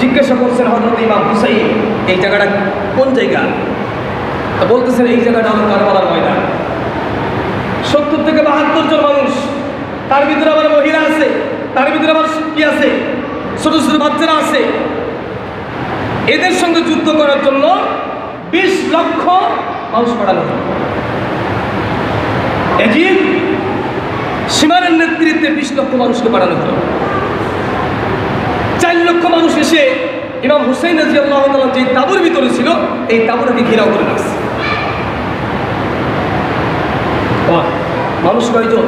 জিজ্ঞাসা করছেন হযরত ইমাম হুসাইন এই জায়গাটা কোন জায়গা? তা বলতেছেন এই জায়গাটা হলো কারবালার ময়দান। 70 থেকে 72 জন মানুষ, তার ভিতরে আবার মহিলা আছে, তার ভিতরে আবার কি আছে, ছোট ছোট বাচ্চারা আছে। এদের সঙ্গে যুদ্ধ করার জন্য 20 লক্ষ মানুষ পাঠানো হলো। ইজিপ্ট সীমারের নেতৃত্বে 20 লক্ষ মানুষকে পাঠানো হলো। 4 লক্ষ মানুষ এসে ইমাম হুসাইন রাদিয়াল্লাহু তাআলা যে তাঁবুর ভিতরে ছিল, এই তাঁবুটাকে ঘেরাও করে রাখছে। মানুষ কয়জন?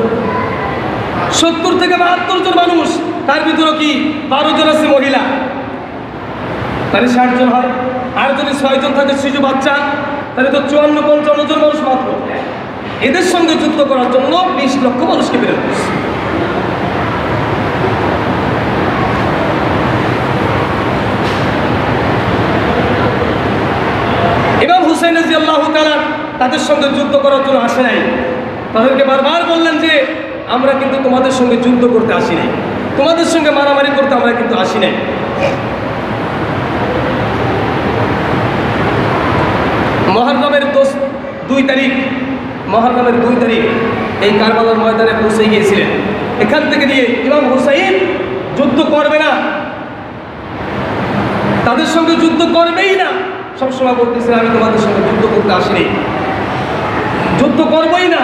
70 থেকে 72 জন মানুষ, তার ভিতরে কি 12 জন আছে মহিলা, তাহলে 60 জন হয়। আর যদি 6 জন থাকে শিশু বাচ্চা, তাহলে তো 54-55 জন মানুষ মাত্র। এদের সঙ্গে যুদ্ধ করার জন্য 20 লক্ষ মানুষকে বের করছে। ইমাম হুসাইন রাদিয়াল্লাহু তাআলা তাদের সঙ্গে যুদ্ধ করার জন্য আসে নাই। তাদেরকে বারবার বললেন যে আমরা কিন্তু তোমাদের সঙ্গে যুদ্ধ করতে আসি নাই, তোমাদের সঙ্গে মারামারি করতে আমরা কিন্তু আসি নাই। মুহররমের 2 তারিখ, মুহররমের 2 তারিখ এই কারবালার ময়দানে পৌঁছে গিয়েছিলেন। এখান থেকে নিয়ে ইমাম হুসাইন যুদ্ধ করবে না, তাদের সঙ্গে যুদ্ধ করবেই না। সবসময় বলতেছেন আমি তোমাদের সঙ্গে যুদ্ধ করতে আসিনি, যুদ্ধ করবই না।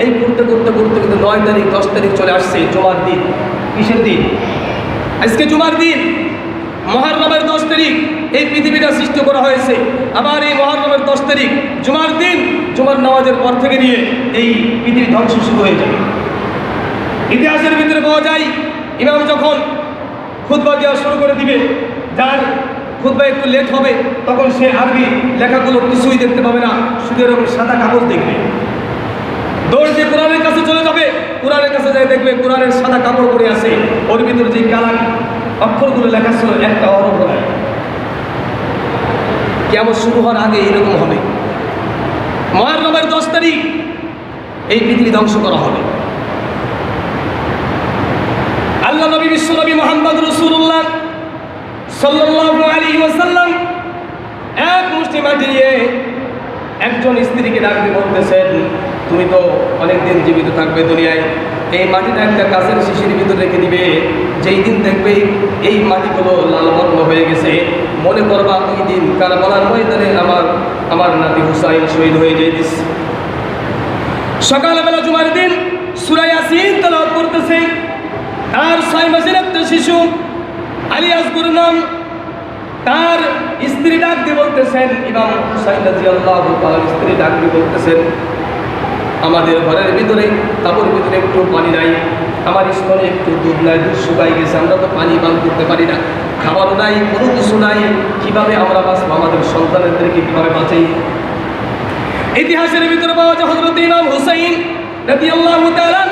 এই করতে করতে করতে কিন্তু 9 তারিখ 10 তারিখ চলে আসছে, জুমার দিন। কিসের দিন? আজকে জুমার দিন। মুহররমের 10 তারিখ এই পৃথিবীটা সৃষ্টি করা হয়েছে। আবার এই মুহররমের 10 তারিখ জুমার দিন, জুমার নামাজের পর থেকে নিয়ে এই পৃথিবী ধ্বংস শুরু হয়ে যায়। ইতিহাসের ভিতরে পাওয়া যায় ইমাম যখন খুতবা দেওয়া শুরু করে দিবে, যার খুতবা একটু লেট হবে, তখন সে আরবি লেখাগুলো কিছুই দেখতে পাবে না, শুধু এরকম সাদা কাগজ দেখবে। দৌড় দিয়ে কোরআনের কাছে চলে যাবে, কোরআনের কাছে যাই দেখবে কোরআনের সাদা কাপড় পরে আছে, ওর ভিতরে যে কালা অক্ষরগুলো লেখা ছিল একটা অরব নাই। কেমন শুরু হওয়ার আগে এরকম হবে। মুহররমের 10 তারিখ এই পৃথিবী ধ্বংস করা হবে। আল্লাহ নবী বিশ্বনবী মুহাম্মদ রাসূলুল্লাহ সাল্লাল্লাহু আলাইহি ওয়াসাল্লাম এক মুষ্টি মাটি নিয়ে একজন স্ত্রীকে ডাক দিয়ে বলতেছেন, তুমি তো অনেক দিন জীবিত থাকবে দুনিয়ায়, এই মাটিটা একটা কাছের শিশির ভিতরে রেখে দিবে, যেই দিন দেখবে এই মাটিগুলো লাল বর্ণ হয়ে গেছে, মনে করবা ওই দিন কারবালার ময়দানে আমার নাতি হুসাইন শহীদ হয়ে যাইতিস। সকালবেলা জুমার দিন সূরা ইয়াসিন তেলাওয়াত করতেছে, তার 6 মাসের একটা শিশু আলী আসগর নাম, তার স্ত্রী ডাক দিয়ে বলতেছেন, ইমাম হুসাইন রাদিয়াল্লাহু তাআলার স্ত্রী ডাক দিয়ে বলতেছেন, আমাদের ঘরের ভিতরে তাবুর ভিতরে একটু পানি নাই, আমার স্তনে একটু দুধ নাই, দুধ শুকাই গেছে, আমরা তো পানি পান করতে পারি না, খাবারও নাই, কোনো কিছু নাই, কীভাবে আমরা বাঁচবো, আমাদের সন্তানদেরকে কীভাবে বাঁচাই। ইতিহাসের ভিতরে পাওয়া যায় হযরত ইমাম হুসাইন রাদিয়াল্লাহু তাআলা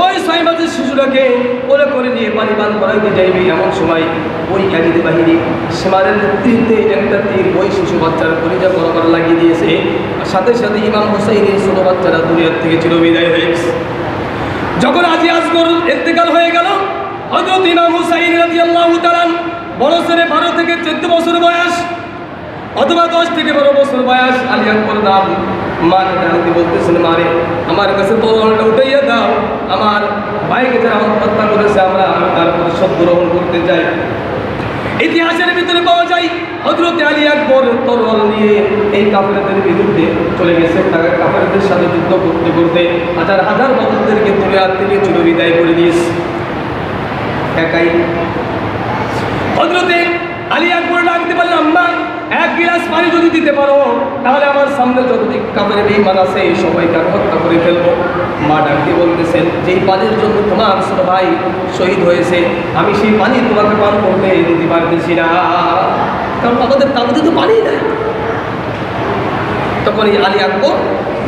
ওই 6 মাসের শিশুটাকে কোলে করে নিয়ে পানি পান করাইতে যাইবে, এমন সময় ওই ইয়াজিদ বাহিনী সীমারের নেতৃত্বে একটা তীর ওই শিশু বাচ্চার কলিজা বরাবর লাগিয়ে দিয়েছে, সাথে সাথে ইমাম হুসাইনের ছোট বাচ্চারা দুনিয়ার থেকে চিরবিদায় হয়ে গেছে। যখন আলী আসগর ইন্তেকাল হয়ে গেল, হযরত ইমাম হুসাইন রাদিয়াল্লাহু তাআলা বড় ছেলে 12 থেকে 14 বছর বয়স অথবা 10 থেকে 12 বছর বয়স, আলী আকবর নাম, মাকে ডাকতে বলতেছেন, মারে আমার কাছে তলোয়ারটা উঠাইয়া দাও, আমার ভাইকে যারা হত্যা করেছে আমরা তার প্রতিশোধ গ্রহণ করতে চাই। ইতিহাসের ভিতরে পাওয়া যায় হযরত আলী আকবর তলোয়ার নিয়ে এই কাফেরদের বিরুদ্ধে চলে গেছে, তাকে কাফেরদের সাথে যুদ্ধ করতে করতে হাজার হাজার বন্দুকদেরকে দুনিয়া থেকে চিরবিদায় করে দিয়েছে একাই। হযরতে আলী আকবর ডাকতে পারলেন, আম্মা এক গিলাস পানি যদি দিতে পারো তাহলে আমার সামনে যত কাফের বেঈমান আছে সবাইকে হত্যা করে ফেলবো। মা ডাকতে বলতেছেন, যেই পানির জন্য তোমার ছোট ভাই শহীদ হয়েছে আমি সেই পানি তোমাকে পান করতে দিতে পারতেছি না, কারণ আমাদের তাবুতে তো পানি নাই। তখন এই আলী আকবর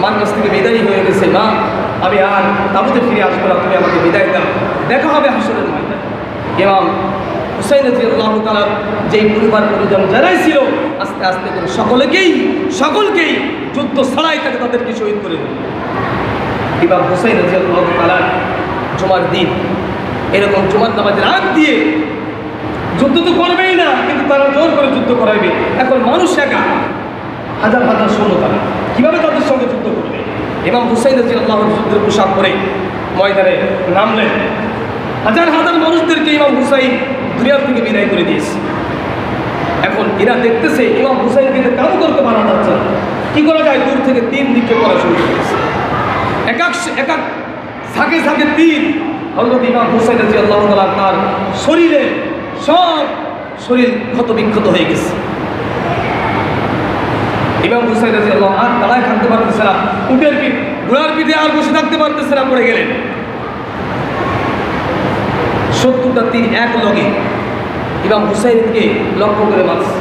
মার কাছ থেকে বিদায়ী হয়ে গেছে, মা আমি আর তাবুতে ফিরে আসবো না, তুমি আমাকে বিদায় দাও, দেখা হবে হাসরের ময়দানে। ইমাম হুসাইন রাদিয়াল্লাহু তাআলা যেই পরিবার পরিজন যারাই ছিল আস্তে আস্তে করে সকলকেই যুদ্ধ ছাড়াই তাদেরকে শহীদ করে দিল। ইমাম হুসাইন রাদিয়াল্লাহু তাআলা জুমার দিন এরকম জুমার নামাজের আগ দিয়ে যুদ্ধ তো করবেই না, কিন্তু তারা জোর করে যুদ্ধ করাইবে। এখন মানুষ একা, হাজার হাজার সৈন্য, তারা কীভাবে তাদের সঙ্গে যুদ্ধ করবে? ইমাম হুসাইন রাদিয়াল্লাহু যুদ্ধের পোশাক পরে ময়দানে নামলেন, হাজার হাজার মানুষদেরকে ইমাম হুসাইন দুনিয়ার থেকে বিদায় করে দিয়েছে। এখন এরা দেখতেছে ইমাম হুসাইনকে কাম করতে পারা যাচ্ছে না, কী করা যায়? দূর থেকে তীর নিক্ষেপ করা শুরু করেছে, এক এক ঝাঁকে তীর। হযরত ইমাম হুসাইন রাদিয়াল্লাহু তাআলা তার শরীরে সব শরীর ক্ষত বিক্ষত হয়ে গেছে। ইমাম হুসাইন রাদিয়াল্লাহু আর দাঁড়ায় থাকতে পারতেছে না, উটের পিঠ ঘোড়ার পিঠে আর বসে থাকতে পারতেছে না, পড়ে গেলেন। 70টা তীর এক লগে ইমাম হুসাইনকে লক্ষ্য করে মারছে।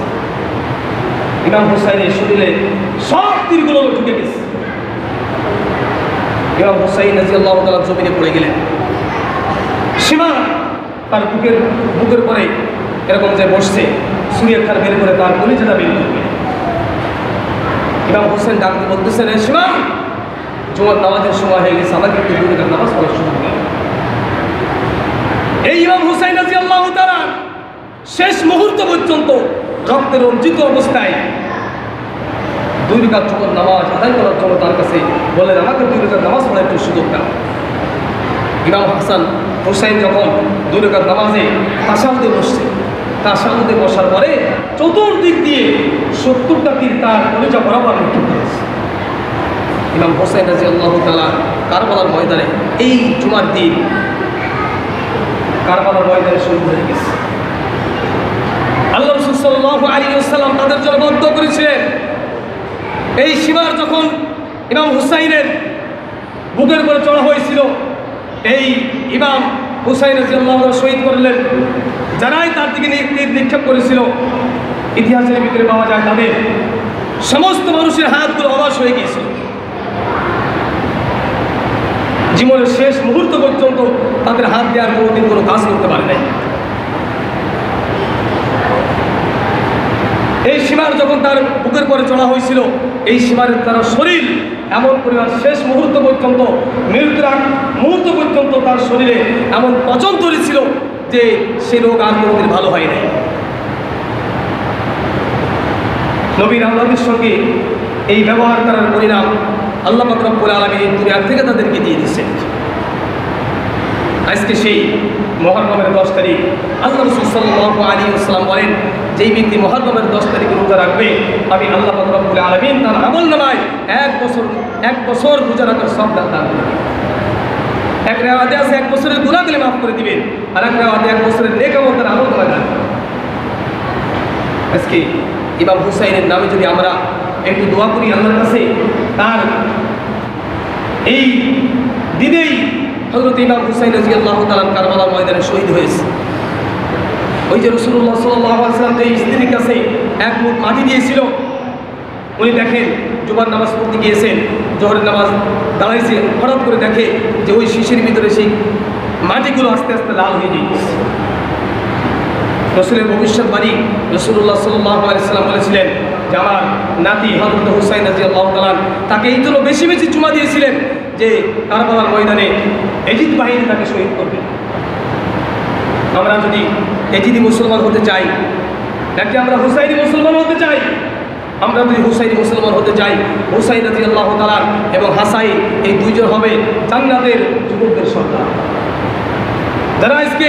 ইমাম হুসাইনের শরীরে সব তীরগুলো ঢুকে গেছে। ইমাম হুসাইন রাদিয়াল্লাহু তাআলা জমিনে পড়ে গেলেন। সীমা তার বুকের পরে এরকম যে বসছে, সুরিয়া খার বের করে তার কলিজাটা বের করবে। ইমাম হুসাইন ডাকতে বলতেছেন, সীমা জুমার নামাজের সময় হয়ে গেছে, আমাকে একটু দুই রাকাত নামাজ পড়ার সুযোগ দেন। এই ইমাম হুসাইন রাদিয়াল্লাহু তাআলা শেষ মুহূর্ত পর্যন্ত রক্তে রঞ্জিত অবস্থায় 2 রাকাত জুমার নামাজ আদায় করার জন্য তার কাছে বলেন, আমাকে 2 রাকাত নামাজ পড়ার একটু সুযোগ দাও। ইমাম হাসান হুসাইন যখন 2 রাকাত নামাজে তাশাহুদে বসছে, তাশাহুদে বসার পরে চতুর্দিক দিয়ে 70টা তীর তার কলিজা বরাবর নিক্ষেপ করেছে। ইমাম হুসাইন রাদিয়াল্লাহু তাআলা কারবালার ময়দানে এই জুমার দিন কারবালার ময়দানে শহীদ হয়ে গেছে। আল্লাহ রাসূল সাল্লাল্লাহু আলাইহি ওয়াসাল্লাম তাদের জন্য বদ্ধ করেছিলেন, এই সীমার যখন ইমাম হুসাইনের বুকের উপরে চড়া হয়েছিল, এই ইমাম হুসাইন রাদিয়াল্লাহু আনহু শহীদ করলেন। যারাই তার দিকে তীর নিক্ষেপ করেছিল, ইতিহাসের ভিতরে পাওয়া যায় তাদের সমস্ত মানুষের হাতগুলো অবশ হয়ে গিয়েছিল। জীবনের শেষ মুহূর্ত পর্যন্ত তাদের হাত দেওয়ার কোনোদিন কোনো কাজ করতে পারে নাই। এই সীমার যখন তার বুকের পরে চড়া হয়েছিল, এই সীমার তার শরীর এমন পরিমাণ শেষ মুহূর্ত পর্যন্ত, মৃত্যুর আগ মুহূর্ত পর্যন্ত তার শরীরে এমন পচন ধরেছিল যে সে রোগ আর কোনোদিন ভালো হয় নাই। নবীর আল্লাহর সঙ্গে এই ব্যবহার করার পরিণাম আল্লাহ পাক রব্বুল আলামিন এই দুনিয়া থেকে তাদেরকে দিয়ে দিচ্ছেন। আজকে সেই মুহররমের 10 তারিখ আল্লাহ রাসূল সাল্লাল্লাহু আলাইহি ওয়াসাল্লাম বলেন, যেই ব্যক্তি মুহররমের 10 তারিখে রোজা রাখবে, আমি আল্লাহ পাক রব্বুল আলামিন তার আমলনামায় এক বছর রোজা রাখার সওয়াব দান করবেন। এক রিওয়ায়াতে আছে 1 বছরের গুনাহগুলো মাফ করে দিবেন, আর এক রিওয়ায়াতে 1 বছরের নেক আমল তার আমলনামায় দান করবেন। আজকে ইমাম হুসাইনের নামে যদি আমরা একটু দোয়া করি আল্লাহর কাছে, তার এই দিনেই হযরত ইমাম হুসাইন রাদিয়াল্লাহু তাআলা কারবালার ময়দানে শহীদ হয়েছে। ওই যে রাসূলুল্লাহ সাল্লাল্লাহু আলাইহি ওয়াসাল্লাম যে স্ত্রীর কাছে এক মুঠ মাটি দিয়েছিল, উনি দেখেন জুমার নামাজ পড়তে গিয়েছেন, জোহরের নামাজ দাঁড়াইছে, হঠাৎ করে দেখে যে ওই শিশির ভিতরে সেই মাটিগুলো আস্তে আস্তে লাল হয়ে যাচ্ছে। রাসূলের ভবিষ্যৎবাণী, রাসূলুল্লাহ সাল্লাল্লাহু আলাইহি ওয়াসাল্লাম বলেছিলেন যে আমার নাতি হযরত হুসাইন রাদিয়াল্লাহু তাআলা তাকে এই জন্য বেশি বেশি চুমা দিয়েছিলেন যে কারবালার ময়দানে এজিদ বাহিনী তাকে শহীদ করবে। আমরা যদি এজিদি মুসলমান হতে চাই নাকি আমরা হুসাইনি মুসলমান হতে চাই? আমরা যদি হুসাইনি মুসলমান হতে চাই, হুসাইন রাদিয়াল্লাহু তাআলা এবং হাসাইন এই দুইজন হবে জান্নাতের যুবকদের সন্তান, যারা আজকে